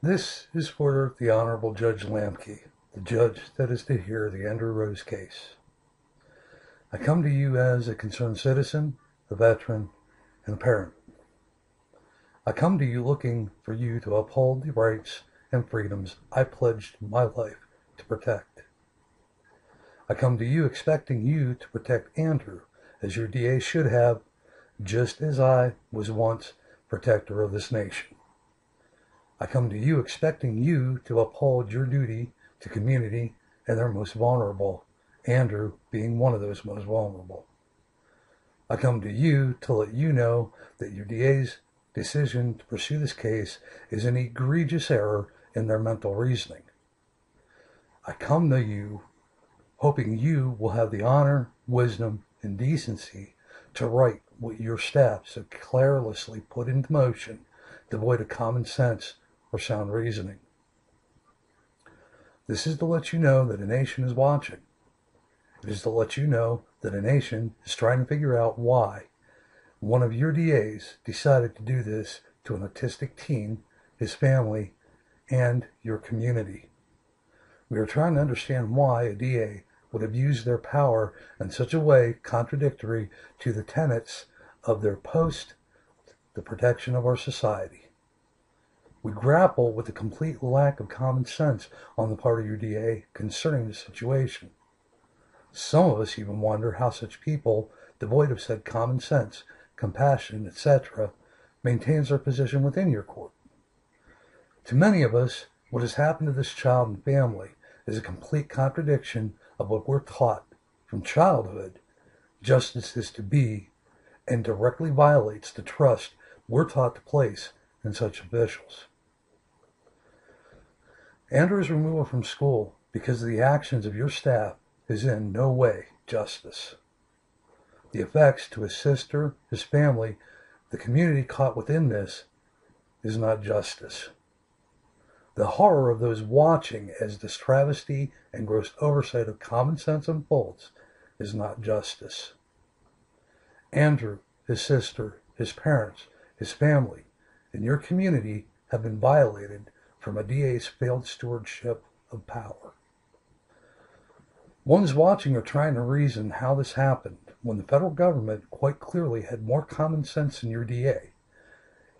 This is for the Honorable Judge Lampke, the judge that is to hear the Andrew Rose case. I come to you as a concerned citizen, a veteran, and a parent. I come to you looking for you to uphold the rights and freedoms I pledged my life to protect. I come to you expecting you to protect Andrew as your DA should have, just as I was once protector of this nation. I come to you expecting you to uphold your duty to community and their most vulnerable, Andrew being one of those most vulnerable. I come to you to let you know that your DA's decision to pursue this case is an egregious error in their mental reasoning. I come to you hoping you will have the honor, wisdom, and decency to right what your staff so carelessly put into motion, devoid of common sense or sound reasoning. This is to let you know that a nation is watching. It is to let you know that a nation is trying to figure out why one of your DAs decided to do this to an autistic teen, his family, and your community. We are trying to understand why a DA would have used their power in such a way contradictory to the tenets of their post, the protection of our society. We grapple with the complete lack of common sense on the part of your DA concerning the situation. Some of us even wonder how such people, devoid of said common sense, compassion, etc., maintains their position within your court. To many of us, what has happened to this child and family is a complete contradiction of what we're taught from childhood justice is to be, and directly violates the trust we're taught to place in such officials. Andrew's removal from school because of the actions of your staff is in no way justice. The effects to his sister, his family, the community caught within this is not justice. The horror of those watching as this travesty and gross oversight of common sense unfolds is not justice. Andrew, his sister, his parents, his family, and your community have been violated from a DA's failed stewardship of power. Ones watching are trying to reason how this happened when the federal government quite clearly had more common sense than your DA,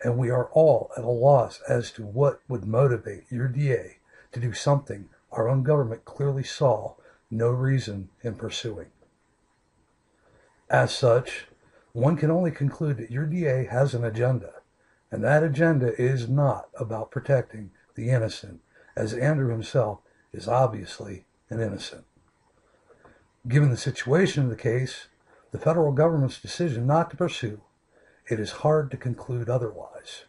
and we are all at a loss as to what would motivate your DA to do something our own government clearly saw no reason in pursuing. As such, one can only conclude that your DA has an agenda, and that agenda is not about protecting the innocent, as Andrew himself is obviously an innocent. Given the situation of the case, the federal government's decision not to pursue, it is hard to conclude otherwise.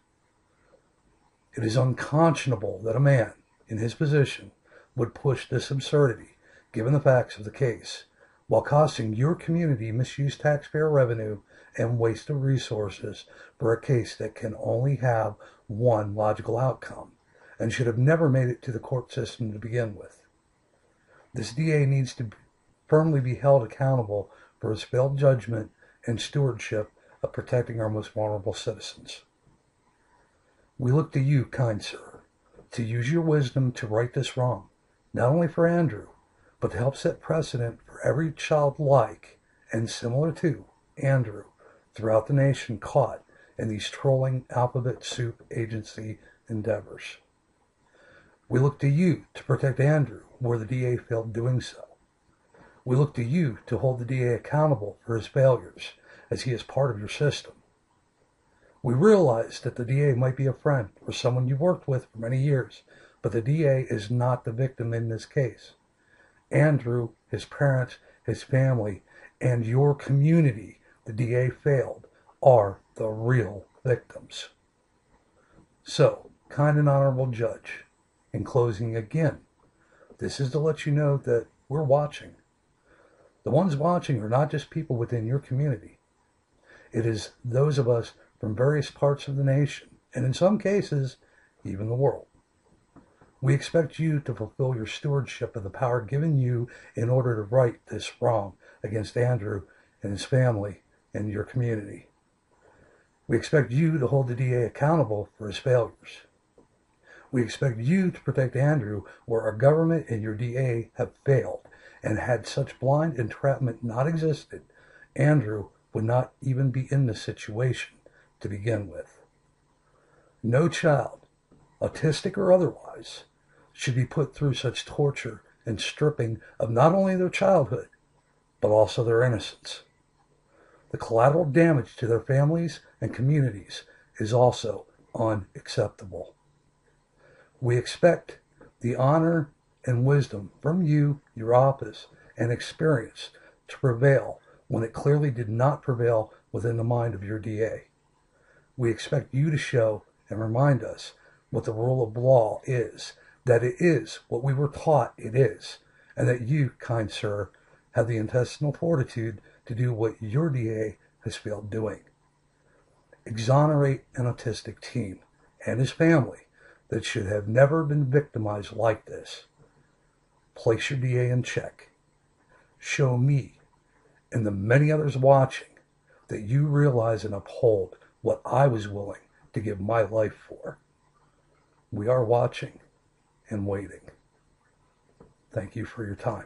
It is unconscionable that a man in his position would push this absurdity, given the facts of the case, while costing your community misused taxpayer revenue and waste of resources for a case that can only have one logical outcome, and should have never made it to the court system to begin with. This DA needs to firmly be held accountable for his failed judgment and stewardship of protecting our most vulnerable citizens. We look to you, kind sir, to use your wisdom to right this wrong, not only for Andrew, but to help set precedent for every child like and similar to Andrew throughout the nation caught in these trolling alphabet soup agency endeavors. We look to you to protect Andrew where the DA failed doing so. We look to you to hold the DA accountable for his failures, as he is part of your system. We realize that the DA might be a friend or someone you've worked with for many years, but the DA is not the victim in this case. Andrew, his parents, his family, and your community the DA failed are the real victims. So, kind and honorable judge, in closing again, this is to let you know that we're watching. The ones watching are not just people within your community. It is those of us from various parts of the nation, and in some cases, even the world. We expect you to fulfill your stewardship of the power given you in order to right this wrong against Andrew and his family and your community. We expect you to hold the DA accountable for his failures. We expect you to protect Andrew where our government and your DA have failed. And had such blind entrapment not existed, Andrew would not even be in this situation to begin with. No child, autistic or otherwise, should be put through such torture and stripping of not only their childhood, but also their innocence. The collateral damage to their families and communities is also unacceptable. We expect the honor and wisdom from you, your office, and experience to prevail when it clearly did not prevail within the mind of your DA. We expect you to show and remind us what the rule of law is, that it is what we were taught it is, and that you, kind sir, have the intestinal fortitude to do what your DA has failed doing. Exonerate an autistic teen and his family that should have never been victimized like this. Place your DA in check. Show me and the many others watching that you realize and uphold what I was willing to give my life for. We are watching and waiting. Thank you for your time.